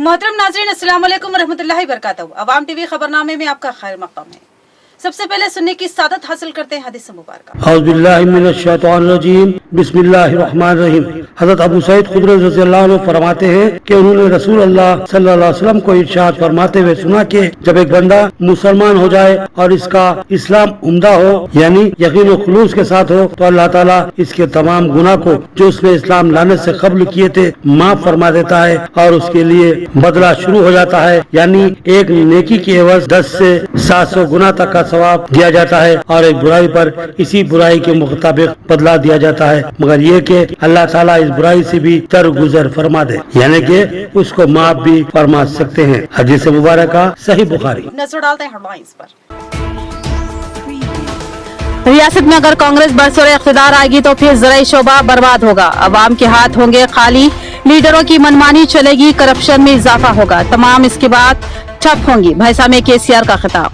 मोहतरम नाज़रीन, अस्सलाम वालेकुम रहमतुल्लाहि बरकातहू। अवाम टीवी खबरनामे में आपका खैर मक़ाम है। सबसे पहले सुनने की सादत हासिल करते हैं हदीस मुबारक। औज़ु बिल्लाहि मिनश शैतानिर रजीम, बिस्मिल्लाहिर रहमानिर रहीम। हज़रत अबू सईद खुदरी रज़ियल्लाहु अन्हु फरमाते हैं कि उन्होंने रसूल अल्लाह सल्लल्लाहु अलैहि वसल्लम को इरशाद फरमाते हुए सुना कि जब एक बंदा मुसलमान हो जाए और इसका इस्लाम उम्दा हो, यानी यकीन और खुलूस के साथ हो, तो अल्लाह ताला इसके तमाम गुनाह को जो उसने इस्लाम लाने से कब्ल किए थे माफ फरमा देता है और उसके लिए बदला शुरू हो जाता है, यानी एक नेकी के एवज 10 से 700 गुना तक का सवाब दिया जाता है और एक बुराई पर इसी बुराई के मुताबिक बदला दिया जाता है, मगर ये कि अल्लाह ताला इस बुराई से भी दरगुजर फरमा दे, यानी कि उसको माफ भी फरमा सकते हैं। हदीस मुबारक सही बुखारी। नजर डालते हैं हेडलाइंस पर। रियासत में अगर कांग्रेस बरसोर इख्तिदार आएगी तो फिर ज़राई शोबा बर्बाद होगा, अवाम के हाथ होंगे खाली, लीडरों की मनमानी चलेगी, करप्शन में इजाफा होगा, तमाम इसके बाद ठप होंगी, भैंसा में केसीआर का खिताब।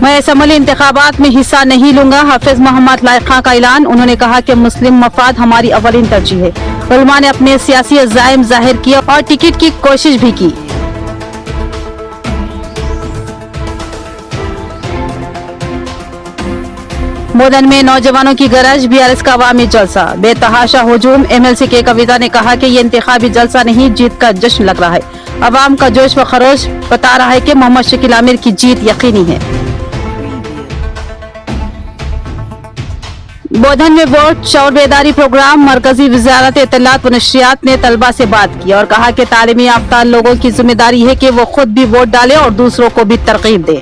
मैं असम्बली इंतखाबात में हिस्सा नहीं लूंगा, हाफिज मोहम्मद लायक खां का ऐलान। उन्होंने कहा कि मुस्लिम मफाद हमारी अवलिन तरजीह है। उलमा ने अपने सियासी अज़ाइम जाहिर किए और टिकट की कोशिश भी की। बोधन में नौजवानों की गरज, बीआरएस का अवामी जलसा, बेतहाशा हुजूम। एमएलसी के कविता ने कहा कि ये इंतखाबी जलसा नहीं, जीत का जश्न लग रहा है। अवाम का जोश व खरोश बता रहा है कि मोहम्मद शकील आमिर की जीत यकीनी है। बोधन में वोट शौर बेदारी प्रोग्राम, मरकजी वजारत इत्तलात व नशरियात ने तलबा से बात की और कहा कि तालीमी याफ्ता लोगों की जिम्मेदारी है कि वो खुद भी वोट डालें और दूसरों को भी तरकीब दें।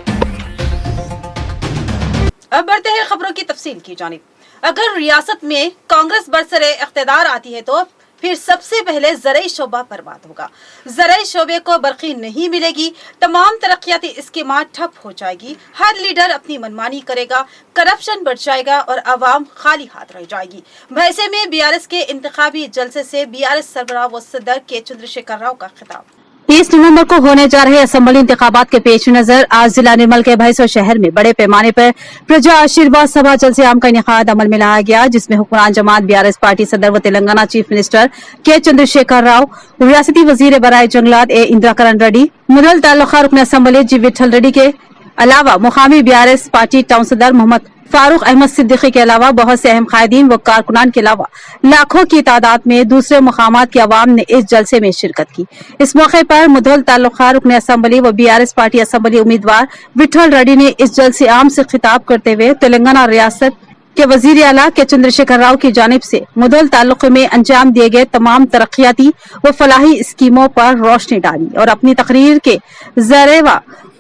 अब बढ़ते हैं खबरों की तफसील की जानिब। अगर रियासत में कांग्रेस बरसरे इख्तिदार आती है तो फिर सबसे पहले ज़राई शोबा बर्बाद होगा। ज़राई शोबे को बरक़ी नहीं मिलेगी, तमाम तरक्याती स्कीमात ठप हो जाएगी, हर लीडर अपनी मनमानी करेगा, करप्शन बढ़ जाएगा और आवाम खाली हाथ रह जाएगी। भैंसे में बीआरएस के इंतखाबी जलसे से बीआरएस सरबराह व सदर के चंद्रशेखर राव का खिताब। 30 नवंबर को होने जा रहे असेंबली इंतखाबात के पेश नजर आज जिला निर्मल के भैंसो शहर में बड़े पैमाने पर प्रजा आशीर्वाद सभा जलसे आम का इनेकाद अमल में लाया गया, जिसमें हुक्मरान जमात बीआरएस पार्टी सदर व तेलंगाना चीफ मिनिस्टर के चंद्रशेखर राव, रियासती वजीर बराए जंगलात ए इंदिरा करण रेड्डी, मुदल तालुका रुकन असेंबली जी विठल रेड्डी के अलावा मुकामी बीआरएस पार्टी टाउन सदर मोहम्मद फारूक अहमद सिद्दीकी के अलावा बहुत से अहम कायदीन व कारकुनान के अलावा लाखों की तादाद में दूसरे मुकामात की आवाम ने इस जलसे में शिरकत की। इस मौके पर मुदल तालुका रुकन असेंबली व बीआरएस पार्टी असेंबली उम्मीदवार विठल रेड्डी ने इस जलसे आम से खिताब करते हुए तेलंगाना रियासत के वजीर आला के चंद्रशेखर राव की जानिब से मुदल तालुके में अंजाम दिए गए तमाम तरक्याती व फलाही स्कीमों पर रोशनी डाली और अपनी तकरीर के जरिए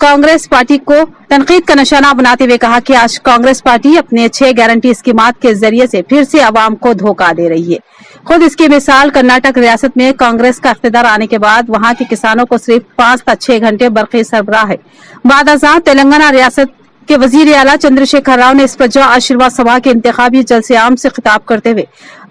कांग्रेस पार्टी को तनकीद का निशाना बनाते हुए कहा कि आज कांग्रेस पार्टी अपने 6 गारंटी स्कीमात के जरिए से फिर से आवाम को धोखा दे रही है। खुद इसकी मिसाल कर्नाटक रियासत में कांग्रेस का इख्तिदार आने के बाद वहां के किसानों को सिर्फ 5 से 6 घंटे बरक़ी सरबराह है। बाद अज़ां तेलंगाना रियासत के वजीर आला चंद्रशेखर राव ने इस प्रजा आशीर्वाद सभा के इंतखाबी जलसे आम से खिताब करते हुए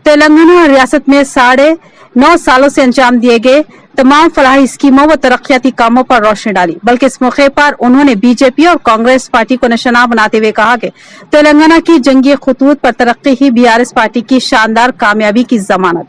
तेलंगाना रियासत में 9.5 सालों से अंजाम दिए गए तमाम फलाही स्कीमों व तरक्याती कामों पर रोशनी डाली। बल्कि इस मौके पर उन्होंने बीजेपी और कांग्रेस पार्टी को निशाना बनाते हुए कहा कि तेलंगाना की जंगी खतूत पर तरक्की ही बीआरएस पार्टी की शानदार कामयाबी की जमानत।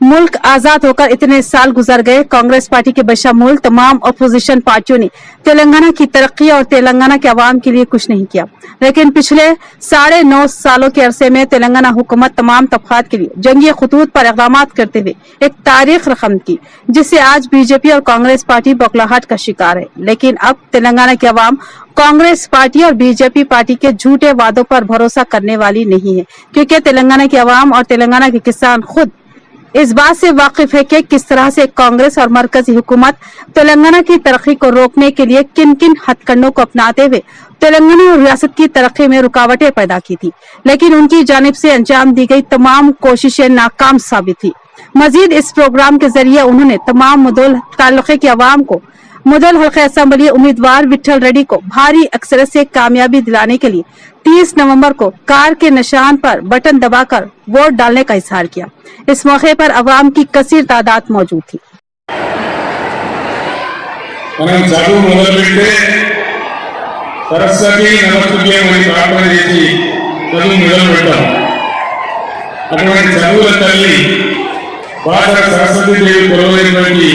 मुल्क आजाद होकर इतने साल गुजर गए, कांग्रेस पार्टी के बशमूल तमाम अपोजिशन पार्टियों ने तेलंगाना की तरक्की और तेलंगाना के अवाम के लिए कुछ नहीं किया, लेकिन पिछले 9.5 सालों के अरसे में तेलंगाना हुकूमत तमाम तबकात के लिए जंगी खतूत पर इक़दाम करते हुए एक तारीख रकम की, जिससे आज बीजेपी और कांग्रेस पार्टी बौखलाहट का शिकार है। लेकिन अब तेलंगाना के अवाम कांग्रेस पार्टी और बीजेपी पार्टी के झूठे वादों पर भरोसा करने वाली नहीं है, क्योंकि तेलंगाना के अवाम और तेलंगाना के किसान खुद इस बात से वाकिफ है कि किस तरह से कांग्रेस और मरकजी हुकूमत तेलंगाना की तरक्की को रोकने के लिए किन किन हथकंडों को अपनाते हुए तेलंगाना और रियासत की तरक्की में रुकावटें पैदा की थी, लेकिन उनकी जानिब से अंजाम दी गई तमाम कोशिशें नाकाम साबित थी। मजीद इस प्रोग्राम के जरिए उन्होंने तमाम मुदल तालुके की आवाम को मुदल हल्का असेंबली उम्मीदवार विठल रेड्डी को भारी अक्सरियत से कामयाबी दिलाने के लिए 30 नवंबर को कार के निशान पर बटन दबाकर वोट डालने का इजहार किया। इस मौके पर अवाम की कसीर तादाद मौजूद थी। అటువంటి చదువుల తల్లి భాష సరస్వతీదేవి కొలువైనటువంటి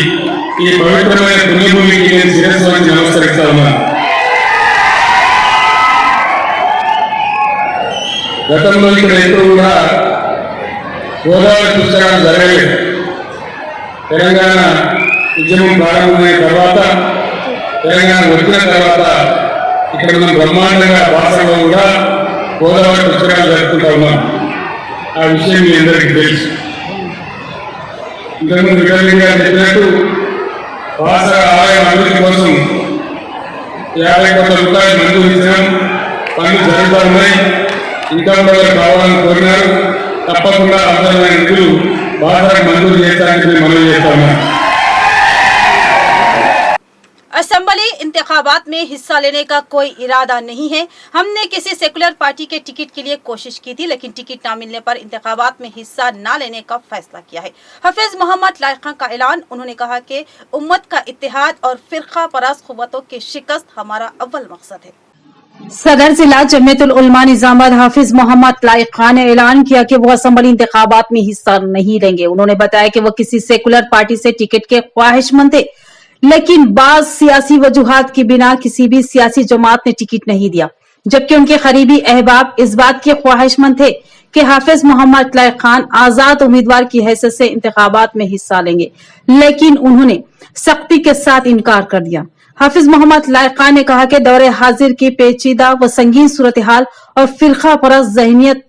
ఈ పవిత్రమైన పుణ్యభూమికి నేను శిరస్సు వంచి నమస్కరిస్తా ఉన్నాను. గతంలో ఇక్కడ ఎప్పుడు కూడా గోదావరి పుస్తకాలు జరగలేదు. తెలంగాణ ఉద్యమం ప్రారంభమైన తర్వాత, తెలంగాణ వచ్చిన తర్వాత ఇక్కడ మనం బ్రహ్మాండంగా భాషలో కూడా గోదావరి పుస్తకాలు జరుపుకుంటా ఉన్నాం. ఆ విషయం మీ అందరికీ తెలుసు. ఇంతకుముందు వికరణ్ గారు చెప్పినట్టు భాష ఆలయ అభివృద్ధి కోసం 50 కోట్ల రూపాయలు మంజూరు ఇచ్చినాం. పనులు జరుగుతూ ఉన్నాయి. ఇంకా కూడా కావాలని కోరినారు. తప్పకుండా అవసరమైన నిధులు భాషకు మంజూరు చేస్తారని మేము మనవి చేస్తా ఉన్నాం. असेंबली इंतखाबात में हिस्सा लेने का कोई इरादा नहीं है। हमने किसी सेकुलर पार्टी के टिकट के लिए कोशिश की थी, लेकिन टिकट न मिलने पर इंतखाबात में हिस्सा न लेने का फैसला किया है। हाफिज मोहम्मद लायक खान का ऐलान। उन्होंने कहा कि उम्मत का इत्तेहाद और फिरका परास क़ुव्वतों की शिकस्त हमारा अव्वल मकसद है। सदर जिला जमीयतुल उलमा निजामाबाद हाफिज मोहम्मद लायक खान ने ऐलान किया कि वो असेंबली इंतखाबात में हिस्सा नहीं लेंगे। उन्होंने बताया कि वो किसी सेकुलर पार्टी से टिकट के ख्वाहिशमंद थे, लेकिन बाज सियासी वजूहात की बिना किसी भी सियासी जमात ने टिकट नहीं दिया, जबकि उनके करीबी अहबाब इस बात के ख्वाहिशमंद थे कि हाफिज मोहम्मद लायक खान आजाद उम्मीदवार की हैसियत से इंतखाबात में हिस्सा लेंगे, लेकिन उन्होंने सख्ती के साथ इनकार कर दिया। हाफिज मोहम्मद लायक खान ने कहा कि दौरे हाजिर की पेचीदा व संगीन सूरत हाल और फिरका परस्त ज़हनियत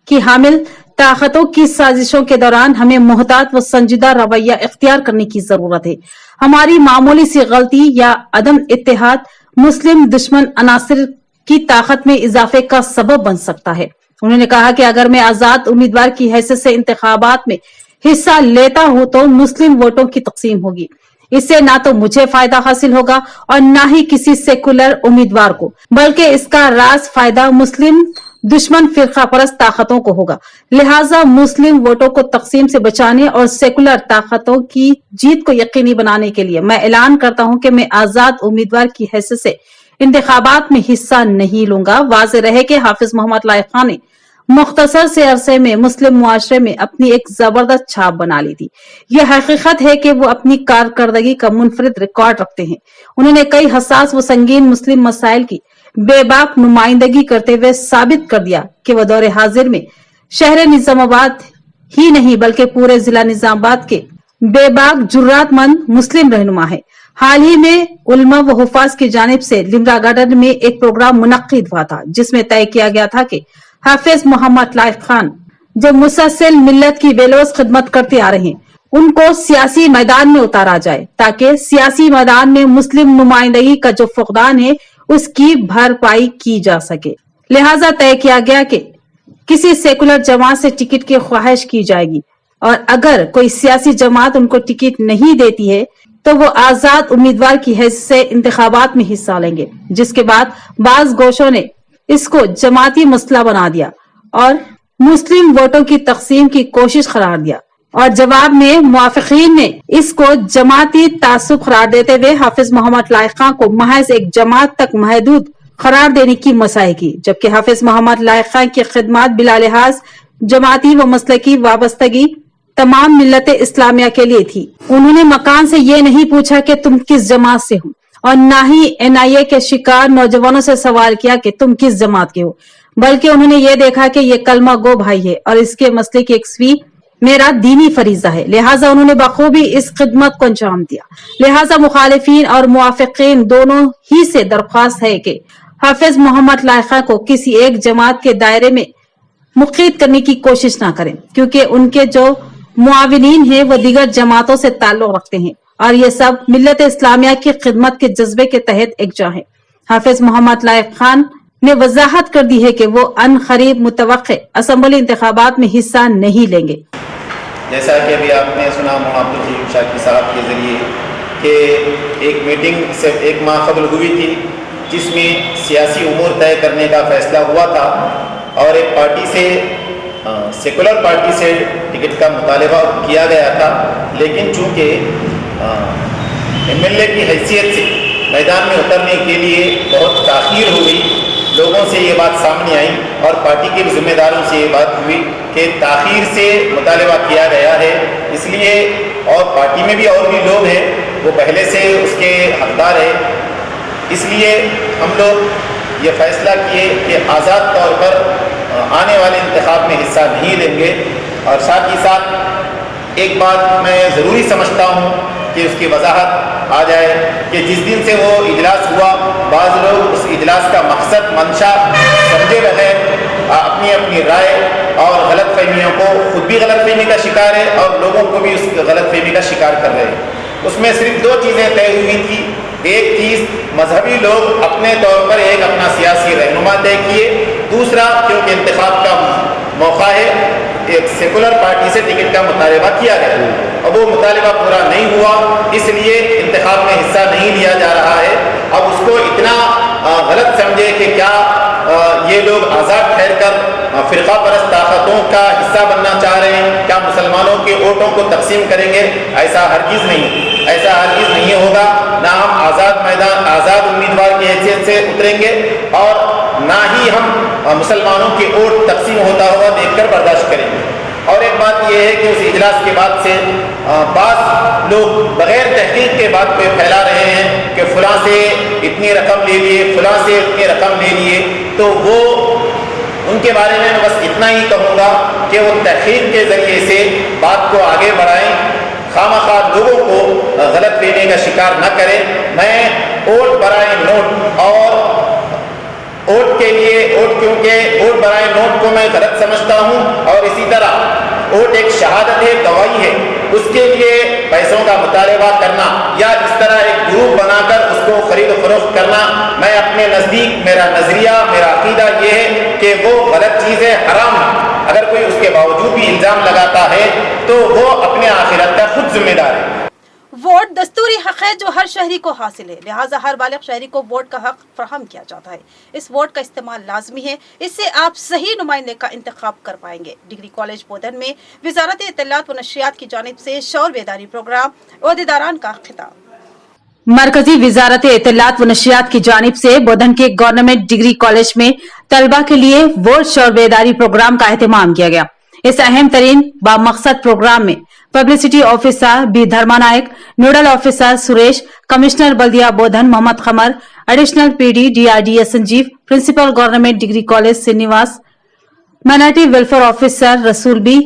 की हामिल ताकतों की साजिशों के दौरान हमें मोहतात व संजीदा रवैया इख्तियार करने की जरूरत है। हमारी मामूली सी गलती या अदम इत्तेहाद मुस्लिम दुश्मन अनासिर की ताकत में इजाफे का सबब बन सकता है। उन्होंने कहा कि अगर मैं आजाद उम्मीदवार की हैसियत से इंतखाबात में हिस्सा लेता हूं तो मुस्लिम वोटों की तकसीम होगी। इससे ना तो मुझे फायदा हासिल होगा और ना ही किसी सेकुलर उम्मीदवार को, बल्कि इसका रास फायदा मुस्लिम दुश्मन फिरका परस्त ताकतों को होगा। लिहाजा मुस्लिम वोटों को तकसीम से बचाने और सेकुलर ताकतों की जीत को यकीनी बनाने के लिए मैं ऐलान करता हूं कि मैं आजाद उम्मीदवार की हैसियत से इंतखाबात में हिस्सा नहीं लूंगा। वाज़ेह रहे कि हाफिज मोहम्मद लायक खान ने मुख्तसर से अरसे में मुस्लिम मुआशरे में अपनी एक जबरदस्त छाप बना ली थी। यह हकीकत है कि वो अपनी कारकर्दगी का मुनफरिद रिकॉर्ड रखते हैं। उन्होंने कई हसास व संगीन मुस्लिम मसाइल की बेबाक नुमाइंदगी करते हुए साबित कर दिया कि वह दौरे हाजिर में शहर निजामाबाद ही नहीं बल्कि पूरे जिला निजामाबाद के बेबाक जुर्रातमंद मुस्लिम रहनुमा है। हाल ही में उलमा व हुफाज की जानिब से लिमरा गार्डन में एक प्रोग्राम मुनक्किद हुआ था, जिसमें तय किया गया था कि हाफिज मोहम्मद लायक खान जो मुसलसल मिल्लत की बेलोस खिदमत करते आ रहे हैं, उनको सियासी मैदान में उतारा जाए ताकि सियासी मैदान में मुस्लिम नुमाइंदगी का जो फुकदान है उसकी भरपाई की जा सके। लिहाजा तय किया गया कि किसी सेकुलर जमात से टिकट की ख्वाहिश की जाएगी और अगर कोई सियासी जमात उनको टिकट नहीं देती है तो वो आजाद उम्मीदवार की हैसियत से इंतखाबात में हिस्सा लेंगे। जिसके बाद बाज गोशों ने इसको जमाती मसला बना दिया और मुस्लिम वोटों की तकसीम की कोशिश करार दिया और जवाब में मुआफिकीन ने इसको जमाती तासुब करार देते हुए हाफिज मोहम्मद लायक खान को महज एक जमात तक महदूद करार देने की मसाई की, जबकि हाफिज मोहम्मद लायक खान की खिदमत बिला लिहाज जमाती व मसलकी वाबस्तगी तमाम मिल्लत इस्लामिया के लिए थी। उन्होंने मकान से ये नहीं पूछा कि तुम किस जमात से हो और ना ही NIA के शिकार नौजवानों से सवाल किया कि तुम किस जमात के हो, बल्कि उन्होंने ये देखा कि ये कलमा गो भाई है और इसके मसले की यकसवी मेरा दीनी फरीजा है। लिहाजा उन्होंने बखूबी इस खिदमत को अंजाम दिया। लिहाजा मुखालिफिन और मुआफिकीन दोनों ही से दरख्वास्त है कि हाफिज मोहम्मद लायक खान को किसी एक जमात के दायरे में मुक़य्यद करने की कोशिश ना करें, क्योंकि उनके जो मुआविनीन हैं वो दीगर जमातों से ताल्लुक रखते हैं और ये सब मिल्लत इस्लामिया की खिदमत के जज्बे के तहत एकजा है। हाफिज मोहम्मद लायक खान ने वजाहत कर दी है कि वो अन करीब मुतवक्के असेंबली इंतखाबात में हिस्सा नहीं लेंगे। जैसा कि अभी आपने सुना मोहम्मद शाकिर साहब के जरिए कि एक मीटिंग से एक माह कबल हुई थी जिसमें सियासी उमूर तय करने का फैसला हुआ था और एक पार्टी से सेकुलर पार्टी से टिकट का मुतालबा किया गया था, लेकिन चूँकि MLA की हैसियत से मैदान में उतरने के लिए बहुत ताख़ीर हो गई, लोगों से ये बात सामने आई और पार्टी के जिम्मेदारों से ये बात हुई कि ताख़ीर से मुतालबा किया गया है, इसलिए और पार्टी में भी और भी लोग हैं वो पहले से उसके हकदार है, इसलिए हम लोग ये फ़ैसला किए कि आज़ाद तौर पर आने वाले इंतखाब में हिस्सा नहीं लेंगे। और साथ ही साथ एक बात मैं ज़रूरी समझता हूँ कि उसकी वजाहत आ जाए कि जिस दिन से वो इजलास हुआ, बाज़ लोग उस इजलास का मकसद मंशा समझे बगैर अपनी अपनी राय और गलत फहमियों को खुद भी गलत फहमी का शिकार है और लोगों को भी उस गलत फहमी का शिकार कर रहे हैं। उसमें सिर्फ दो चीज़ें तय हुई थी। एक चीज़ मजहबी लोग अपने तौर पर एक अपना सियासी रहनुमा तय किए, दूसरा क्योंकि इंतखाब का मौका है एक सेकुलर पार्टी से टिकट का मुतालबा किया गया और वो मुतालबा पूरा नहीं हुआ, इसलिए इंतखाब में हिस्सा नहीं लिया जा रहा है। अब उसको इतना गलत समझे कि क्या ये लोग आज़ाद ठहर कर फ़िरक़ा परस्त ताकतों का हिस्सा बनना चाह रहे हैं, क्या मुसलमानों के वोटों को तकसीम करेंगे? ऐसा हरगिज़ नहीं होगा। ना हम आज़ाद उम्मीदवार की हैसियत से उतरेंगे और ना ही हम मुसलमानों के वोट तकसीम होता हुआ देखकर बर्दाश्त करेंगे। और एक बात यह है कि उस इजलास के बाद से बाज़ लोग बग़ैर तहक़ीक़ के बात को फैला रहे हैं कि फ़लाँ से इतनी रकम ले लिए, फ़लाँ से इतनी रकम ले लिए, तो वो उनके बारे में बस इतना ही कहूँगा कि वो तहक़ीक़ के ज़रिए से बात को आगे बढ़ाएं, खामखा लोगों को गलत फहमी का शिकार न करें। मैं वोट बराए नोट और वोट के लिए क्योंकि वोट बराए नोट को मैं गलत समझता हूँ और इसी तरह वोट एक शहादत है, गवाही है, उसके लिए पैसों का मुतालबा करना या इस तरह एक ग्रुप बनाकर उसको खरीद फरोख्त करना, मैं अपने नज़दीक मेरा नज़रिया मेरा अक़ीदा ये है कि वो गलत चीज़ है, हराम है। अगर कोई उसके बावजूद भी इल्ज़ाम लगाता है तो वो अपने आखिरत का खुद जिम्मेदार है। वोट दस्तूरी हक है जो हर शहरी को हासिल है, लिहाजा हर बालिग शहरी को वोट का हक फराहम किया जाता है। इस वोट का इस्तेमाल लाजमी है, इससे आप सही नुमाइंदे का इंतखाब कर पाएंगे। डिग्री कॉलेज बोधन में वजारत इत्तलात व नशरियात की जानिब से शौर बेदारी प्रोग्राम ओहदेदारान का खिताब। मरकजी वजारत इत्तलात व नशरियात की जानिब से बोधन के गवर्नमेंट डिग्री कॉलेज में तलबा के लिए वोट शौर बेदारी प्रोग्राम का एहतमाम किया गया। इस अहम तरीन बामकसद प्रोग्राम में publicity officer B Dharmanayak, nodal officer Suresh, commissioner बल्दिया Bodhan Mohammed Khamar, additional PD DRDS Sanjeev, principal government degree college Srinivas, minority welfare officer Rasool Bi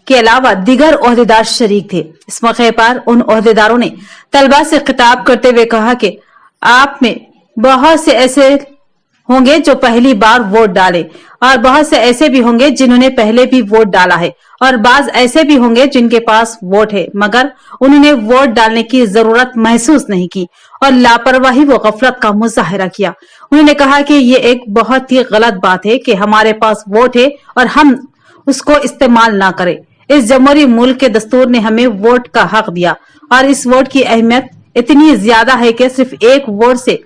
के अलावा दीगर ओहदेदार शरीक थे। इस मौके पर उन ओहदेदारों ने तलबा से खिताब करते हुए कहा कि आप में बहुत से ऐसे होंगे जो पहली बार वोट डाले और बहुत से ऐसे भी होंगे जिन्होंने पहले भी वोट डाला है और बाज ऐसे भी होंगे जिनके पास वोट है मगर उन्होंने वोट डालने की जरूरत महसूस नहीं की और लापरवाही व गफलत का मुजाहिरा किया। उन्होंने कहा कि ये एक बहुत ही गलत बात है कि हमारे पास वोट है और हम उसको इस्तेमाल ना करें। इस जमहूरी मुल्क के दस्तूर ने हमें वोट का हक दिया और इस वोट की अहमियत इतनी ज्यादा है कि सिर्फ एक वोट से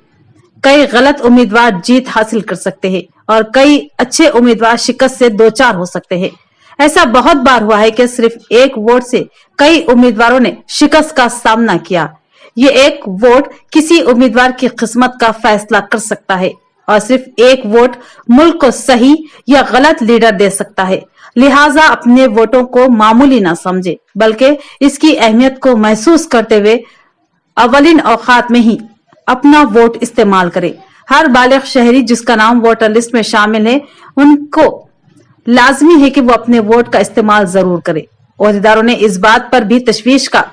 कई गलत उम्मीदवार जीत हासिल कर सकते हैं और कई अच्छे उम्मीदवार शिकस्त से दो चार हो सकते हैं। ऐसा बहुत बार हुआ है कि सिर्फ एक वोट से कई उम्मीदवारों ने शिकस्त का सामना किया। ये एक वोट किसी उम्मीदवार की किस्मत का फैसला कर सकता है और सिर्फ एक वोट मुल्क को सही या गलत लीडर दे सकता है। लिहाजा अपने वोटों को मामूली ना समझे बल्कि इसकी अहमियत को महसूस करते हुए अवलिन औकात में ही अपना वोट इस्तेमाल करे। हर बालिग शहरी जिसका नाम वोटर लिस्ट में शामिल है उनको लाजमी है कि वो अपने वोट का इस्तेमाल जरूर करे। ओहदेदारों ने इस बात पर भी तशवीश का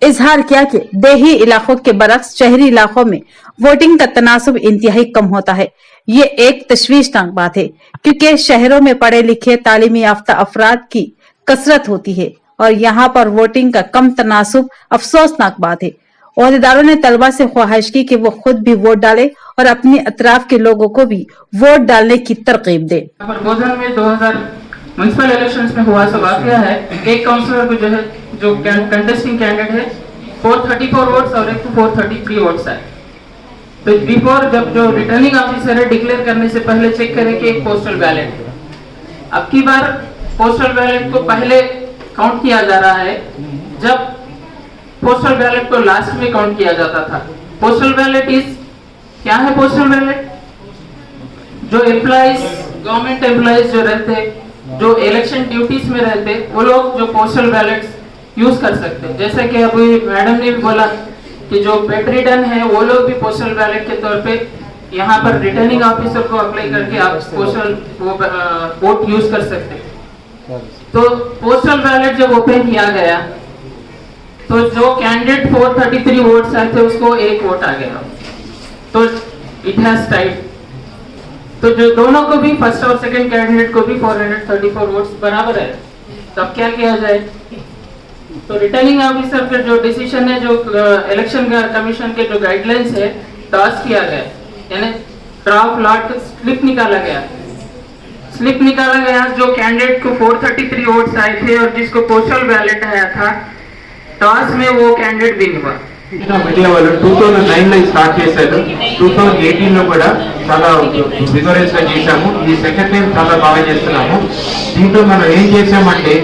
इजहार किया कि देही इलाकों के बरक्स शहरी इलाकों में वोटिंग का तनासुब इंतहाई कम होता है। ये एक तशवीशनाक बात है क्योंकि शहरों में पढ़े लिखे तालीमी याफ्ता अफराद की कसरत होती है और यहाँ पर वोटिंग का कम तनासुब अफसोसनाक बात है। ओहदेदारों ने तलबा से ख्वाहिश की कि वो खुद भी वोट डाले और अपने अतराफ के लोगों को भी वोट डालने की तरकीब दे। बोधन में 2000 म्युनिसिपल इलेक्शंस में हुआ सब वाकया है। एक काउंसलर को जो कंटेस्टिंग कैंडिडेट है 434 वोट्स और एक 433 वोट्स है। तो बिफोर जब जो रिटर्निंग ऑफिसर है डिक्लेयर करने से पहले चेक करें कि एक पोस्टल बैलेट। अब की बार पोस्टल बैलेट को पहले काउंट किया जा रहा है जब पोस्टल बैलेट को लास्ट में काउंट किया जाता था। पोस्टल बैलेट क्या है? पोस्टल बैलेट जो एम्प्लॉइज गवर्नमेंट एम्प्लॉइज जो रहते, जो इलेक्शन ड्यूटीज में रहते, वो लोग जो पोस्टल बैलेट्स यूज कर सकते हैं। जैसे कि अभी मैडम ने भी बोला कि जो बेड रिटर्न है वो लोग भी पोस्टल बैलेट के तौर पे यहाँ पर रिटर्निंग ऑफिसर को अप्लाई करके आप पोस्टल वोट यूज कर सकते हैं। तो पोस्टल बैलेट जब ओपन किया गया तो जो कैंडिडेट 433 वोट्स आए थे उसको 1 वोट आ गया, तो इट हैज टाइड। तो जो दोनों को भी, फर्स्ट और सेकंड कैंडिडेट को भी 434 वोट्स बराबर है। तब क्या किया जाए? तो रिटर्निंग ऑफिसर का जो डिसीजन है, जो इलेक्शन कमीशन के जो गाइडलाइंस है, टॉस किया गया, यानी ड्राफ्ट लॉट स्लिप निकाला गया। स्लिप निकाला गया, जो कैंडिडेट को 433 वोट्स आए थे और जिसको पोस्टल बैलेट आया था, टॉस में वो कैंडिडेट विन हुआ। మీడియా వాళ్ళు 2009లో స్టార్ట్ చేశారు, 2018లో కూడా చాలా విగరస్ గా చేశాము, ఈ సెకండ్ టైం చాలా బాగా చేస్తున్నాము। దీంట్లో మనం ఏం చేశామంటే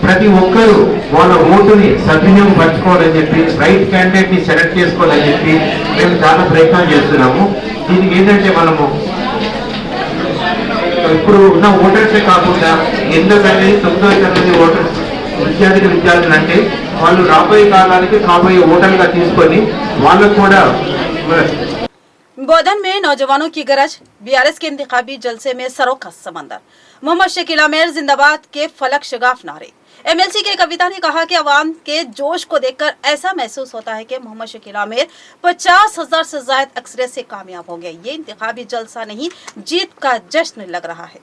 ప్రతి ఒక్కరూ వాళ్ళ ఓటుని సద్వినియోగం పరచుకోవాలని చెప్పి, రైట్ క్యాండిడేట్ ని సెలెక్ట్ చేసుకోవాలని చెప్పి మేము చాలా ప్రయత్నాలు చేస్తున్నాము। దీనికి ఏంటంటే మనము ఇప్పుడు ఉన్న ఓటర్సే కాకుండా 8వ తరగతి 9వ తరగతి ఓటర్స్ విద్యార్థులు అంటే వాళ్ళు రాబోయే కాలానికి కాబోయే ఓటర్లుగా తీసుకొని వాళ్ళకు కూడా बोधन में नौजवानों की गरज, बीआरएस के इंतखाबी जलसे में सरों का समंदर, मोहम्मद शकील आमिर जिंदाबाद के फलक शगाफ नारे। एमएलसी के कविता ने कहा कि अवाम के जोश को देखकर ऐसा महसूस होता है कि मोहम्मद शकील आमिर 50,000 से ज्यादा अक्सरियत से कामयाब हो गए। ये इंतखाबी जलसा नहीं, जीत का जश्न लग रहा है।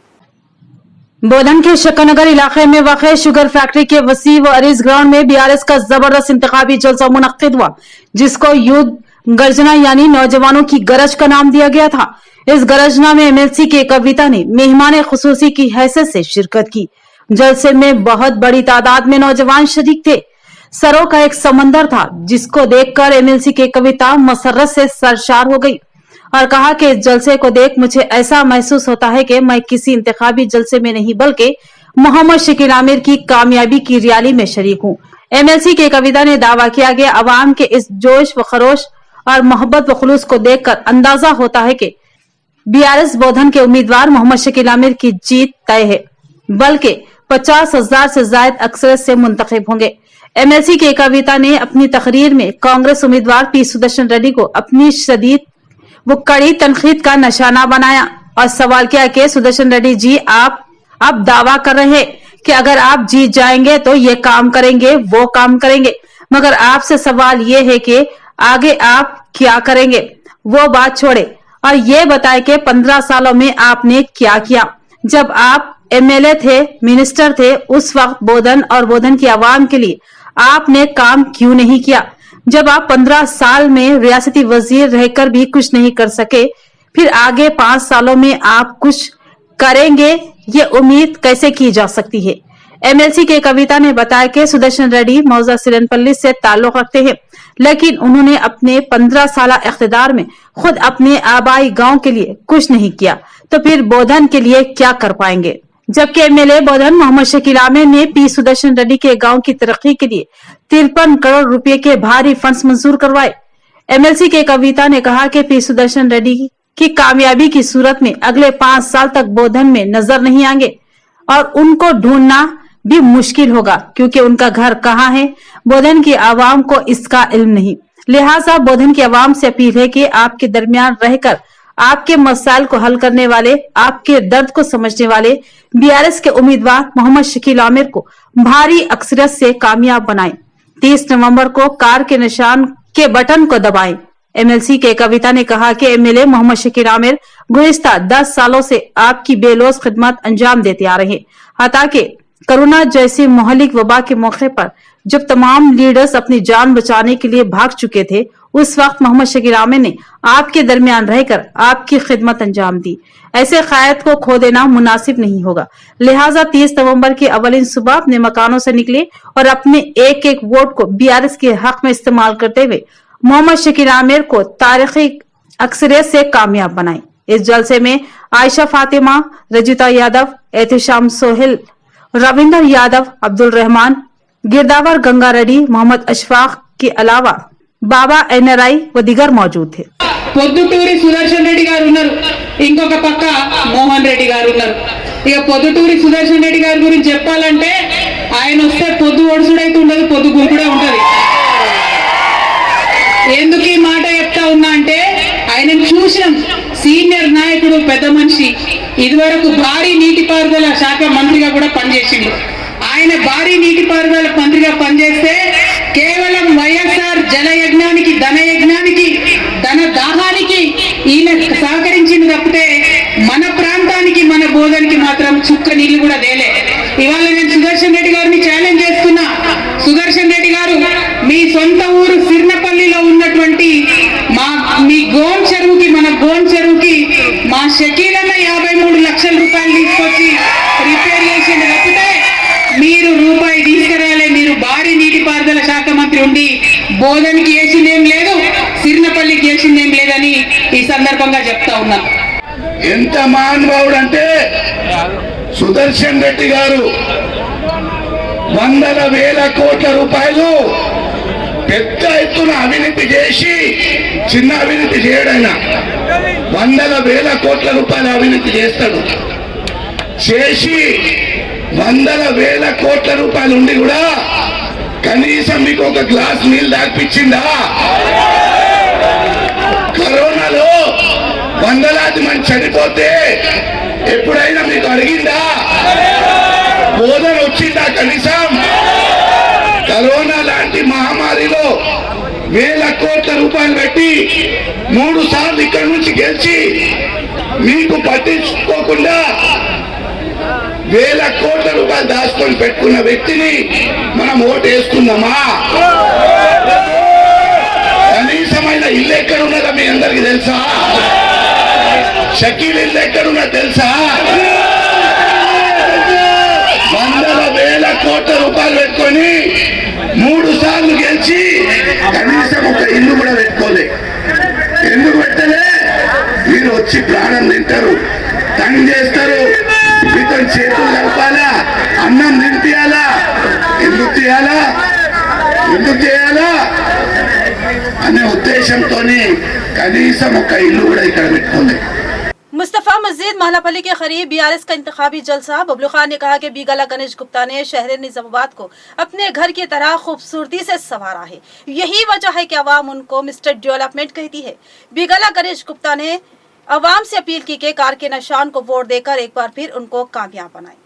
बोधन के शक्करनगर इलाके में वाक़ शुगर फैक्ट्री के वसी व अरीज ग्राउंड में बीआरएस का जबरदस्त इंतखाबी जलसा मुनक्किद हुआ, जिसको यूथ गर्जना यानी नौजवानों की गरज का नाम दिया गया था। इस गरजना में एमएलसी के कविता ने मेहमान खुसूसी की हैसियत से शिरकत की। जलसे में बहुत बड़ी तादाद में नौजवान शरीक थे। सरों का एक समंदर था, जिसको देखकर एमएलसी के कविता मसरत से सरशार हो गई और कहा कि इस जलसे को देख मुझे ऐसा महसूस होता है कि मैं किसी इंतखाबी जलसे में नहीं बल्कि मोहम्मद शकील आमिर की कामयाबी की रैली में शरीक हूँ। एमएलसी के कविता ने दावा किया कि अवाम के इस जोश व खरोश और मोहब्बत व खुलूस को देखकर अंदाजा होता है कि बीआरएस बोधन के उम्मीदवार मोहम्मद शकील आमिर की जीत तय है, बल्कि 50,000 से ज्यादा अक्सरियत से मुंतखब होंगे। एमएलसी के कविता ने अपनी तकरीर में कांग्रेस उम्मीदवार पी सुदर्शन रेड्डी को अपनी शदीद वो कड़ी तनकीद का निशाना बनाया और सवाल किया कि सुदर्शन रेड्डी जी, आप दावा कर रहे हैं कि अगर आप जीत जाएंगे तो ये काम करेंगे, वो काम करेंगे, मगर आपसे सवाल ये है कि आगे आप क्या करेंगे? वो बात छोड़े और ये बताए कि 15 सालों में आपने क्या किया। जब आप एमएलए थे, मिनिस्टर थे, उस वक्त बोधन और बोधन की आवाम के लिए आपने काम क्यों नहीं किया? जब आप 15 साल में रियासती वजीर रहकर भी कुछ नहीं कर सके, फिर आगे 5 सालों में आप कुछ करेंगे, ये उम्मीद कैसे की जा सकती है? एमएलसी के कविता ने बताया कि सुदर्शन रेड्डी मौजा सिरनपल्ली से ताल्लुक रखते हैं, लेकिन उन्होंने अपने 15 साल इख्तिदार में खुद अपने आबाई गांव के लिए कुछ नहीं किया, तो फिर बोधन के लिए क्या कर पाएंगे? जबकि एमएलए बोधन मोहम्मद शकील आमिर ने पी सुदर्शन रेड्डी के गांव की तरक्की के लिए 53 करोड़ रुपए के भारी फंड्स मंजूर करवाए। एमएलसी के कविता ने कहा कि पी सुदर्शन रेड्डी की कामयाबी की सूरत में अगले 5 साल तक बोधन में नजर नहीं आएंगे और उनको ढूंढना भी मुश्किल होगा, क्योंकि उनका घर कहाँ है, बोधन की आवाम को इसका इल्म नहीं। लिहाजा बोधन की आवाम से अपील है कि आपके दरमियान रहकर आपके मसाइल को हल करने वाले, आपके दर्द को समझने वाले बीआरएस के उम्मीदवार मोहम्मद शकील आमिर को भारी अक्सरियत से कामयाब बनाएं। 30 नवंबर को कार के निशान के बटन को दबाएं। एमएलसी के कविता ने कहा कि एमएलए मोहम्मद शकील आमिर गुज़िश्ता 10 सालों से आपकी बेलौस खिदमत अंजाम देते आ रहे हैं। हालांकि कोरोना जैसी मोहलिक वबा के मौके पर जब तमाम लीडर्स अपनी जान बचाने के लिए भाग चुके थे, उस वक्त मोहम्मद शकील आमिर ने आपके दरमियान रहकर आपकी खिदमत अंजाम दी। ऐसे कायद को खो देना मुनासिब नहीं होगा। लिहाजा 30 नवंबर की अवलिन सुबह अपने मकानों से निकले और अपने एक एक वोट को बीआरएस के हक में इस्तेमाल करते हुए मोहम्मद शकील आमिर को तारीखी अक्सरियत से कामयाब बनाए। इस जलसे में आयशा फातिमा, रजिता यादव, एहतिशाम सोहेल, रविंदर यादव, अब्दुल रहमान, गिरदावर गंगा रेड्डी, मोहम्मद अशफाक के अलावा बाबा एनआरआई व दीगर मौजूद थे। పొద్దుటూరి సుదర్శన్ రెడ్డి గారు ఉన్నారు, ఇంకొక పక్క మోహన్ రెడ్డి గారు ఉన్నారు. ఇక పొద్దుటూరి సుదర్శన్ రెడ్డి గారి గురించి చెప్పాలంటే ఆయన వస్తే పొద్దు ఒడుసుడైతే ఉండదు, పొద్దు గుంపుడే ఉంటది. ఎందుకు ఈ మాట చెప్తా ఉన్నా అంటే ఆయనను చూసినాం, సీనియర్ నాయకుడు, పెద్ద మనిషి, ఇదివరకు భారీ నీటిపారుదల శాఖ మంత్రిగా కూడా పనిచేసిండు. ఆయన భారీ నీటిపారుదల మంత్రిగా పనిచేస్తే కేవలం వైఎస్ఆర్ జల యజ్ఞానికి, ధన యజ్ఞానికి, ధన దాహానికి ఈయన సహకరించింది తప్పితే మన ప్రాంతానికి, మన బోధనకి మాత్రం చుక్క నీళ్లు కూడా దేలే. ఇవాళ నేను సుదర్శన్ రెడ్డి గారిని ఛాలెంజ్ చేస్తున్నా. సుదర్శన్ రెడ్డి గారు, మీ సొంత ఊరు సిర్నపల్లిలో ఉన్నటువంటి మీ గోన్ చెరువుకి, మన గోన్ చెరువుకి మా షకీలన్న 53 లక్షల రూపాయలు తీసుకొచ్చి రిపేర్ చేసింది తప్పితే మీరు రూపాయి తీసుకురాలే. మీరు భారీ నీటిపారుదల శాఖ మంత్రి ఉండి బోధనకి వేసిందేం లేదు, సిర్నపల్లికి వేసిందేం లేదని ఈ సందర్భంగా చెప్తా ఉన్నా. ఎంత మహానుభావుడు అంటే సుదర్శన్ రెడ్డి గారు వందల వేల కోట్ల రూపాయలు పెద్ద ఎత్తున అవినీతి చేసి, చిన్న అవినీతి చేయడైనా వందల వేల కోట్ల రూపాయల అవినీతి చేస్తాడు. చేసి వందల వేల కోట్ల రూపాయలు ఉండి కూడా కనీసం మీకు ఒక గ్లాస్ నీళ్ళు దాపిచ్చిందా? కరోనాలో వందలాది మంది చనిపోతే ఎప్పుడైనా మీకు అడిగిందా? బోధన వచ్చిందా? కనీసం కరోనా లాంటి మహమ్మారిలో వేల కోట్ల రూపాయలు పెట్టి 3 సార్లు ఇక్కడి నుంచి గెలిచి మీకు పట్టించుకోకుండా వేల కోట్ల రూపాయలు దాచుకొని పెట్టుకున్న వ్యక్తిని మనం ఓటు వేసుకుందామా? కనీసమైన ఇల్లు ఎక్కడున్నదా మీ అందరికి తెలుసా? షకీల్ ఇల్లు ఎక్కడున్నా తెలుసా? వందల వేల కోట్ల రూపాయలు పెట్టుకొని 3 సార్లు గెలిచి కనీసం ఒక ఇల్లు కూడా పెట్టుకోలే. ఎందుకు పెట్టలే? మీరు వచ్చి ప్రాణం తింటారు, తని చేస్తారు, మీతో చేతులు కలపాలా, అన్నం తినిపియాలా, ఎందుకు చేయాలా అనే ఉద్దేశంతోనే కనీసం ఒక ఇల్లు కూడా ఇక్కడ పెట్టుకోలే. मुस्तफा मस्जिद महलापल्ली के करीब बीआरएस का इंतखाबी जलसा। बबलू खान ने कहा कि बीगला गणेश गुप्ता ने शहर निजामाबाद को अपने घर की तरह खूबसूरती से संवारा है। यही वजह है कि अवाम उनको मिस्टर डेवलपमेंट कहती है। बीगला गणेश गुप्ता ने अवाम से अपील की कि कार के निशान को वोट देकर एक बार फिर उनको कामयाब बनाए।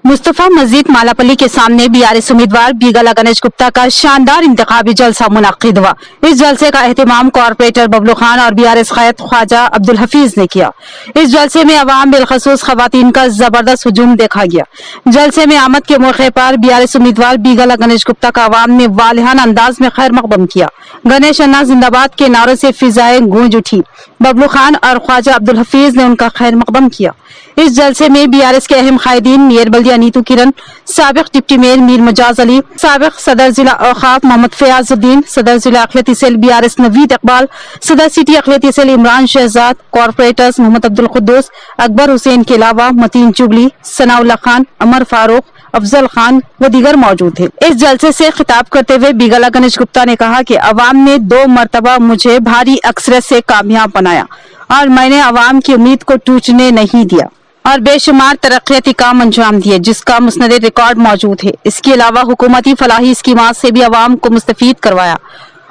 मुस्तफा मस्जिद मालापल्ली के सामने बीआरएस उम्मीदवार बीगला गणेश गुप्ता का शानदार इंतखाबी जलसा मुनक्किद हुआ। इस जलसे का एहतमाम कॉर्पोरेटर बबलू खान और बीआरएस क़ायद ख्वाजा अब्दुल हफीज ने किया। इस जलसे में अवाम बिलखसूस खवातीन का जबरदस्त हुजूम देखा गया। जलसे में आमद के मौके पर बीआरएस उम्मीदवार बीगला गणेश गुप्ता का अवाम ने वालिहाना अंदाज में खैर मकदम किया। गणेश अन्ना जिंदाबाद के नारों से फिजाएं गूंज उठी। बबलू खान और ख्वाजा अब्दुल हफीज ने उनका खैर मकदम किया। इस जलसे में बीआरएस के अहम कायदीन मेयर बल्दिया नीतू किरण, साबिक डिप्टी मेयर मीर मुजाज अली, साबिक सदर जिला औकाफ मोहम्मद फयाजुद्दीन, सदर जिला अखिलती सेल बीआरएस नवीद इकबाल, सदर सिटी अखिलती सेल इमरान शहजाद, कॉर्पोरेटर्स मोहम्मद अब्दुल कुद्दूस, अकबर हुसैन के अलावा मतीन चुगली, सनाउल्लाह खान, अमर फारूक, अफजल खान व दीगर मौजूद थे। इस जलसे से खिताब करते हुए बीगला गणेश गुप्ता ने कहा कि अवाम ने 2 मरतबा मुझे भारी अक्सरियत से कामयाब बनाया और मैंने अवाम की उम्मीद को टूटने नहीं दिया और बेशुमार तरक्याती काम अंजाम दिए जिसका मुस्नद रिकॉर्ड मौजूद है। इसके अलावा हुकूमती फलाही स्कीमात से भी अवाम को मुस्तफीद करवाया।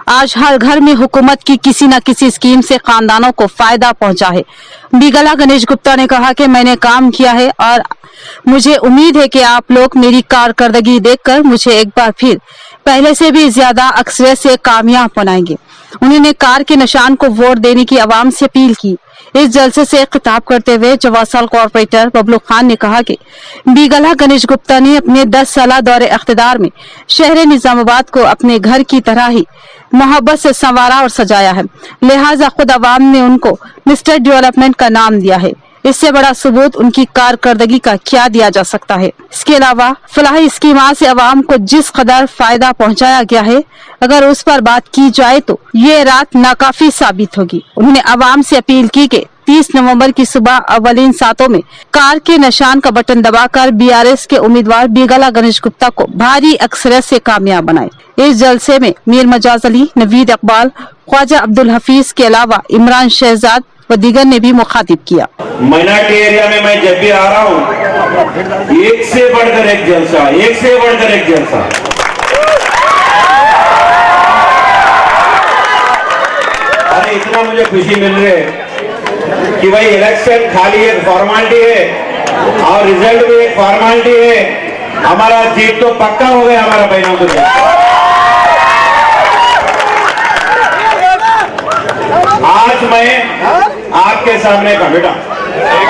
आज हर घर में हुकूमत की किसी न किसी स्कीम से खानदानों को फायदा पहुंचा है। बीगला गणेश गुप्ता ने कहा कि मैंने काम किया है और मुझे उम्मीद है कि आप लोग मेरी कारकर्दगी देखकर मुझे एक बार फिर पहले से भी ज्यादा अक्सरियत से कामयाब बनाएंगे। उन्होंने कार के निशान को वोट देने की आवाम से अपील की। इस जलसे से खिताब करते हुए जवासाल कॉर्पोरेटर बबलू खान ने कहा कि बीगला गणेश गुप्ता ने अपने 10 साल दौरे इख्तिदार में शहर निजामाबाद को अपने घर की तरह ही मोहब्बत से संवारा और सजाया है, लिहाजा खुद अवाम ने उनको मिस्टर डेवलपमेंट का नाम दिया है। इससे बड़ा सबूत उनकी कारकर्दगी का क्या दिया जा सकता है। इसके अलावा फलाही स्कीमात से अवाम को जिस कदर फायदा पहुंचाया गया है, अगर उस पर बात की जाए तो ये रात नाकाफी साबित होगी। उन्होंने अवाम से अपील की कि 30 नवंबर की सुबह अवलिन सातों में कार के निशान का बटन दबाकर बीआरएस के उम्मीदवार बिगला गणेश गुप्ता को भारी अक्सरियत से कामयाब बनाए। इस जलसे में मीर मजाज अली, नवीद इकबाल, ख्वाजा अब्दुल हफीज के अलावा इमरान शहजाद व दीगर ने भी मुखातिब किया। माइनॉरिटी एरिया में मैं जब भी आ रहा हूँ, एक से बढ़कर एक जलसा, एक से बढ़कर एक जलसा। अरे इतना मुझे खुशी मिल रही है कि भाई इलेक्शन खाली एक फॉर्मेलिटी है और रिजल्ट भी एक फॉर्मेलिटी है। हमारा जीत तो पक्का हो गया हमारा बहनों को। आज मैं आपके सामने बेटा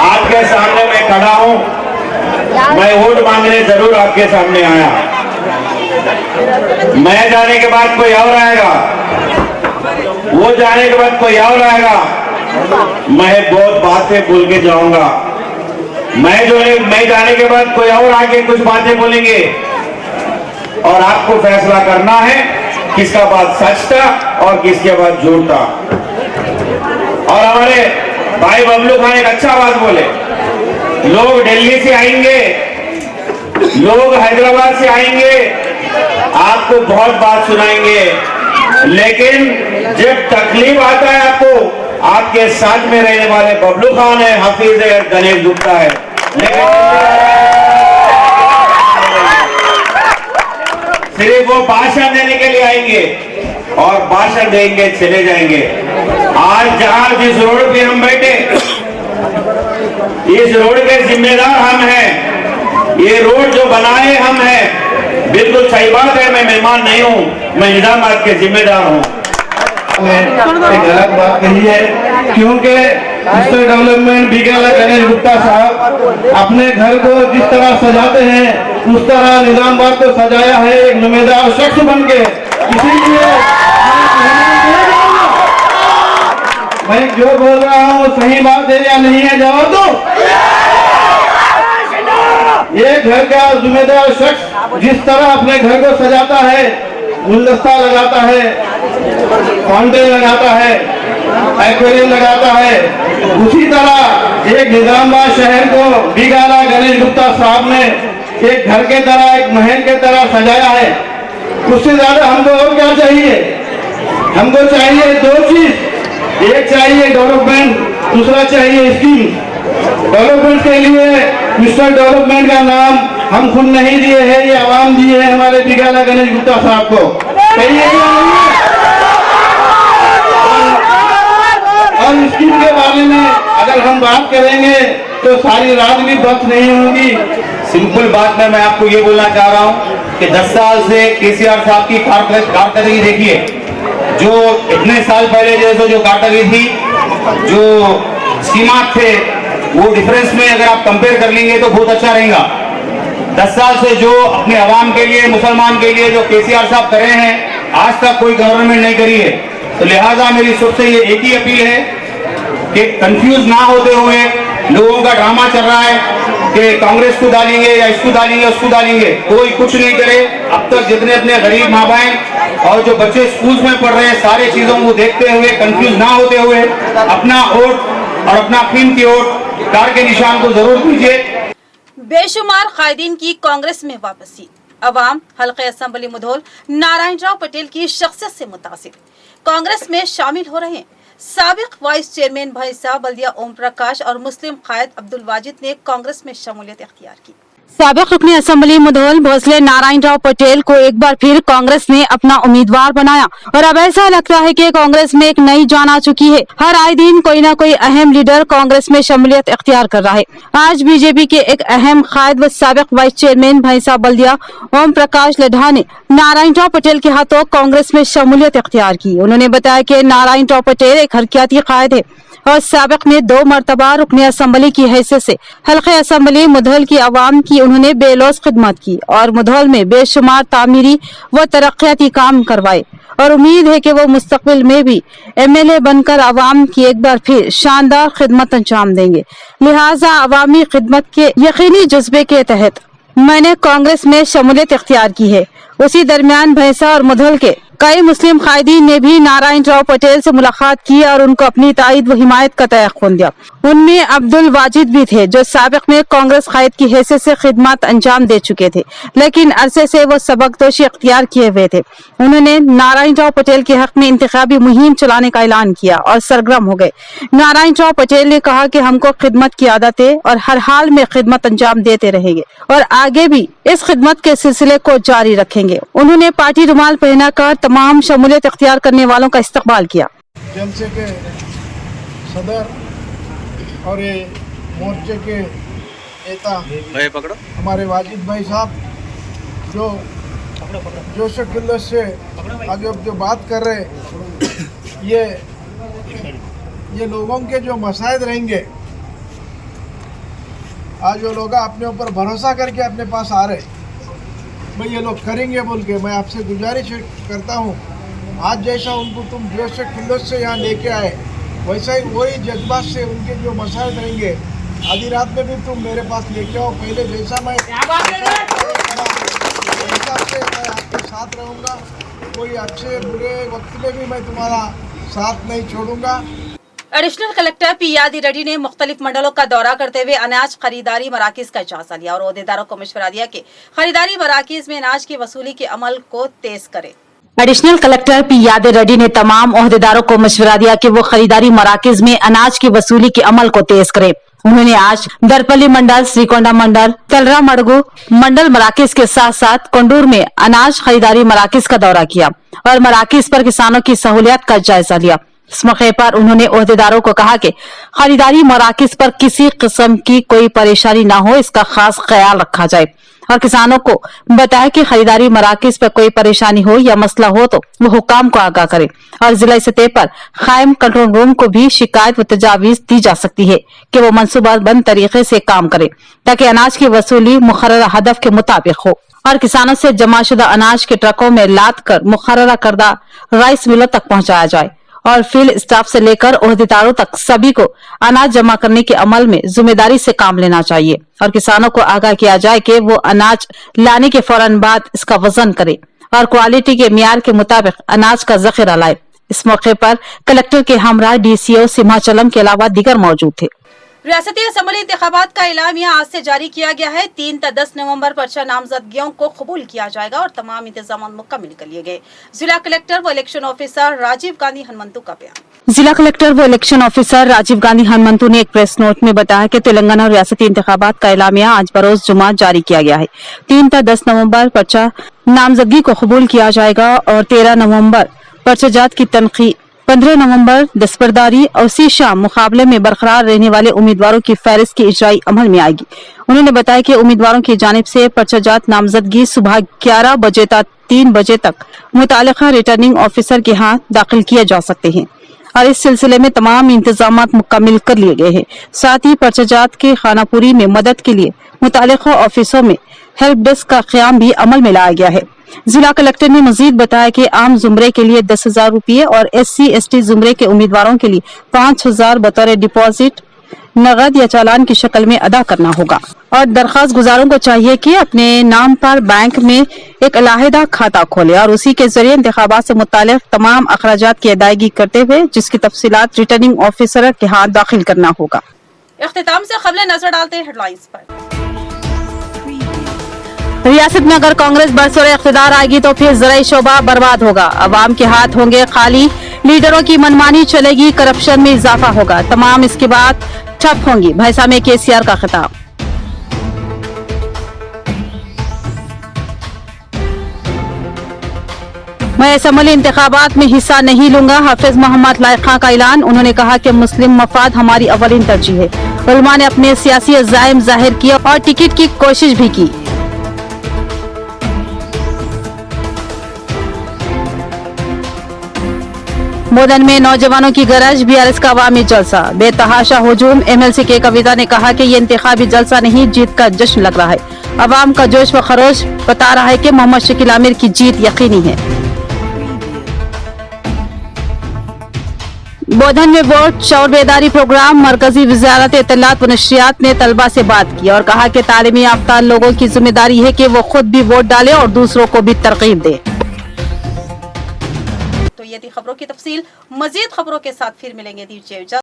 आपके सामने मैं खड़ा हूं। मैं वोट मांगने जरूर आपके सामने आया। मैं जाने के बाद कोई और आएगा, वो जाने के बाद कोई और आएगा। मैं बहुत बातें बोल के जाऊंगा। मैं जाने के बाद कोई और आके कुछ बातें बोलेंगे और आपको फैसला करना है किसका बात सच था और किसके बात झूठ था। और हमारे भाई बबलू खान एक अच्छा बात बोले, लोग दिल्ली से आएंगे, लोग हैदराबाद से आएंगे, आपको बहुत बात सुनाएंगे, लेकिन जब तकलीफ आता है आपको, आपके साथ में रहने वाले बबलू खान है, हफीज है, गणेश गुप्ता है। लेकिन सिर्फ वो भाषण देने के लिए आएंगे और भाषण देंगे चले जाएंगे। आज जहां जिस रोड पे हम बैठे, इस रोड के जिम्मेदार हम हैं। ये रोड जो बनाए हम हैं। बिल्कुल सही बात है, मैं मेहमान नहीं हूं, मैं निजामाबाद के जिम्मेदार हूं। एक गलत बात कही है, क्योंकि मिस्टर डेवलपमेंट बिगला गणेश गुप्ता साहब अपने घर को जिस तरह सजाते हैं उस तरह निजामाबाद को सजाया है एक नुमाइंदार शख्स बन के। इसीलिए मैं जो बोल रहा हूँ सही बात है या नहीं है, जवाब दो। ये घर का जिम्मेदार शख्स जिस तरह अपने घर को सजाता है, गुलदस्ता लगाता है, फाउंटेन लगाता है, एक्वेरियम लगाता है, उसी तरह एक निजामाबाद शहर को बिगला गणेश गुप्ता साहब ने एक घर के तरह, एक महल के तरह सजाया है। उससे ज्यादा हमको और क्या चाहिए? हमको चाहिए दो चीज, एक चाहिए डेवलपमेंट, दूसरा चाहिए स्कीम। डेवलपमेंट के लिए मिस्टर डेवलपमेंट का नाम हम खुद नहीं दिए हैं, ये आवाम दिए हैं हमारे बिगला गणेश गुप्ता साहब को। कहिए और स्कीम के बारे में अगर हम बात करेंगे तो सारी रात भी बस नहीं होगी। सिंपल बात में मैं आपको ये बोलना चाह रहा हूँ कि 10 साल से केसीआर साहब की कारकर्दगी देखिए। जो इतने साल पहले जैसे जो कारकर्दगी थी, जो स्कीमात थे, वो डिफरेंस में अगर आप कंपेयर कर लेंगे तो बहुत अच्छा रहेगा। 10 साल से जो अपने आवाम के लिए, मुसलमान के लिए जो केसीआर साहब कर रहे हैं, आज तक कोई गवर्नमेंट नहीं करी है। तो लिहाजा मेरी सबसे ये एक ही अपील है कि कंफ्यूज ना होते हुए, लोगों का ड्रामा चल रहा है कि कांग्रेस को डालेंगे या इसको डालेंगे उसको डालेंगे, कोई कुछ नहीं करे। अब तक जितने अपने गरीब माँ बहन और जो बच्चे स्कूल्स में पढ़ रहे हैं, सारे चीजों को देखते हुए, कंफ्यूज ना होते हुए अपना वोट और अपना कीमती वोट कार के निशान को जरूर दीजिए। बेशुमार कायदीन की कांग्रेस में वापसी। अवाम हल्के असेंबली मुधोल नारायण राव पटेल की शख्सियत से मुतासिर कांग्रेस में शामिल हो रहे हैं। साबिक वाइस चेयरमैन भाई साहब बल्दिया ओम प्रकाश और मुस्लिम कायद अब्दुल वाजिद ने कांग्रेस में शमूलियत इख्तियार की। साबिक रुकने असेंबली मुधोल भोसले नारायण राव पटेल को एक बार फिर कांग्रेस ने अपना उम्मीदवार बनाया और अब ऐसा लगता है कि कांग्रेस में एक नई जान आ चुकी है। हर आए दिन कोई न कोई अहम लीडर कांग्रेस में शमूलियत इख्तियार कर रहा है। आज बीजेपी के एक अहम कायद व साबिक वाइस चेयरमैन भाई साहब बल्दिया ओम प्रकाश लड्ढा ने नारायण राव पटेल के हाथों कांग्रेस में शमूलियत इख्तियार की। उन्होंने बताया कि नारायण राव पटेल एक हरकियाती कायद है और साबिक में 2 मरतबा रुकने असेंबली की हैसियत से हल्के असेंबली मुधोल की आवाम की उन्होंने बेलौस खिदमत की और मुधोल में बेशुमार तामीरी व तरक्याती काम करवाए और उम्मीद है कि वो मुस्तकबिल में भी MLA बनकर आवाम की एक बार फिर शानदार खिदमत अंजाम देंगे। लिहाजा अवामी खिदमत के यकीनी जज्बे के तहत मैंने कांग्रेस में शमूलियत इख्तियार की है। उसी दरमियान भैंसा और मुधोल के कई मुस्लिम कायदीन ने भी नारायण राव पटेल से मुलाकात की और उनको अपनी तायद व हिमायत का तयक़ुन दिया। उनमें अब्दुल वाजिद भी थे जो साबिक में कांग्रेस कायद की हैसियत से खिदमत अंजाम दे चुके थे, लेकिन अरसे से वो सबकदोशी अख्तियार किए हुए थे। उन्होंने नारायण राव पटेल के हक में इंतखाबी मुहिम चलाने का ऐलान किया और सरगर्म हो गए। नारायण राव पटेल ने कहा कि हमको खिदमत की आदत है और हर हाल में खिदमत अंजाम देते रहेंगे और आगे भी इस खिदमत के सिलसिले को जारी रखेंगे। उन्होंने पार्टी रुमाल पहनाकर तमाम शमूलियत इख्तियार करने वालों का इस्तकबाल किया। जलसे के सदर और ये मोर्चे के नेता हमारे वाजिद भाई साहब जो जोश खिल्लत से आगे अब जो बात कर रहे ये लोगों के जो मसाइल रहेंगे, आज वो लोग अपने ऊपर भरोसा करके अपने पास आ रहे भाई ये लोग करेंगे बोल के, मैं आपसे गुजारिश करता हूँ आज जैसा उनको तुम जोश खिल्लत से यहाँ लेके आए वैसा ही वही जज्बात से उनके जो मसाइल रहेंगे आधी रात में भी तुम मेरे पास लेके आओ। पहले जैसा मैं आपके साथ रहूँगा, कोई अच्छे बुरे वक्त में भी मैं तुम्हारा साथ नहीं छोड़ूंगा। एडिशनल कलेक्टर पी यादी रेड्डी ने मुख्तलिफ मंडलों का दौरा करते हुए अनाज खरीदारी मराकिज का जायजा लिया और ओहदेदारों को मशवरा दिया कि खरीदारी मराकिज में अनाज की वसूली के अमल को तेज करे। एडिशनल कलेक्टर पी यादी रेड्डी ने तमाम ओहदेदारों को मशवरा दिया कि वो खरीदारी मराकिज में अनाज की वसूली के अमल को तेज करे। उन्होंने आज दरपल्ली मंडल, श्रीकोंडा मंडल, तलरा मड़गू मंडल मराकिज के साथ साथ कोंडूर में अनाज खरीदारी मराकिज का दौरा किया और मराकिज पर किसानों की सहूलियत का जायजा लिया। इस मौके पर उन्होंने ओहदेदारों को कहा कि खरीदारी मराकिज पर किसी किस्म की कोई परेशानी न हो, इसका खास ख्याल रखा जाए और किसानों को बताया कि खरीदारी मराकिज पर कोई परेशानी हो या मसला हो तो वो हुकाम को आगाह करे और जिला सतह पर कायम कंट्रोल रूम को भी शिकायत व तजावीज दी जा सकती है कि वो मनसूबाबंद तरीके से काम करे ताकि अनाज की वसूली मुकर्ररा हदफ के मुताबिक हो और किसानों से जमाशुदा अनाज के ट्रकों में लाद कर मुकर्ररा करदा राइस मिलों तक पहुंचाया जाए और फील्ड स्टाफ से लेकर ओहदेदारों तक सभी को अनाज जमा करने के अमल में जिम्मेदारी से काम लेना चाहिए और किसानों को आगाह किया जाए कि वो अनाज लाने के फौरन बाद इसका वजन करे और क्वालिटी के मियार के मुताबिक अनाज का जखीरा लाए। इस मौके पर कलेक्टर के हमरा DCO सिमाचलम के अलावा दीगर मौजूद थे। रियासती असम्बली इंतखाबात का ऐलामिया आज से जारी किया गया है। 3 से 10 नवंबर पर्चा नामजदगियों को कबूल किया जाएगा और तमाम इंतजाम मुकम्मल कर लिए गए। जिला कलेक्टर व इलेक्शन ऑफिसर राजीव गांधी हनुमंतु का बयान। जिला कलेक्टर व इलेक्शन ऑफिसर राजीव गांधी हनुमंतु ने एक प्रेस नोट में बताया कि तेलंगाना रियासती इंतखाबात का ऐलामिया आज बरोज जुमा जारी किया गया है। 3 से 10 नवंबर पर्चा नामजदगी को कबूल किया जाएगा और 13 नवंबर पर्चाजात की तनखी, 15 नवंबर दस्तबरदारी और उसी शाम मुकाबले में बरकरार रहने वाले उम्मीदवारों की फहरिस्त की इजराई अमल में आएगी। उन्होंने बताया कि उम्मीदवारों की जानिब से पर्चाजात नामजदगी सुबह 11 बजे तक 3 बजे तक मुतालिका रिटर्निंग ऑफिसर के हाथ दाखिल किए जा सकते हैं और इस सिलसिले में तमाम इंतजाम मुकम्मल कर लिए गए हैं। साथ ही पर्चाजात के खानापुरी में मदद के लिए मुतालिका ऑफिसों में हेल्प डेस्क का क़याम भी अमल में लाया गया है। जिला कलेक्टर ने मजीद बताया कि आम जुमरे के लिए 10,000 रुपये और SC/ST जुमरे के उम्मीदवारों के लिए 5,000 बतौर डिपॉजिट नगद या चालान की शक्ल में अदा करना होगा और दरख्वास्त गुजारों को चाहिए कि अपने नाम पर बैंक में एक अलहदा खाता खोले और उसी के जरिए इंतखाबात से मुताल्लिक तमाम अखराजात की अदायगी करते हुए जिसकी तफसीलात रिटर्निंग ऑफिसर के हाथ दाखिल करना होगा। इख्तिताम से खबरें नजर डालते हैं हेडलाइंस पर। रियासत में अगर कांग्रेस बरसोर इख्तिदार आएगी तो फिर ज़राई शोबा बर्बाद होगा, अवाम के हाथ होंगे खाली, लीडरों की मनमानी चलेगी, करप्शन में इजाफा होगा, तमाम इसकी बात ठप होंगी, भैंसा में KCR का खिताब। मैं असम्बली इंतखाबात में हिस्सा नहीं लूंगा, हाफिज मोहम्मद लायक खां का ऐलान। उन्होंने कहा कि मुस्लिम मफाद हमारी अवलिन तरजीह है। उलमा ने अपने सियासी अज़ाइम जाहिर किए और टिकट की कोशिश भी की। बोधन में नौजवानों की गरज, BRS का अवामी जलसा, बेतहाशा हुजूम। MLC के कविता ने कहा कि ये इंतखाबी जलसा नहीं, जीत का जश्न लग रहा है। अवाम का जोश व खरोश बता रहा है कि मोहम्मद शकील आमिर की जीत यकीनी है। बोधन में वोट शौर बेदारी प्रोग्राम, मरकजी वजारत इत्तलात व नशरियात ने तलबा से बात की और कहा कि तालीमी याफ्ता लोगों की जिम्मेदारी है कि वो खुद भी वोट डालें और दूसरों को भी तरकीब दें। ये थी खबरों की तफसील। मजीद खबरों के साथ फिर मिलेंगे। दीजिए इजाजत।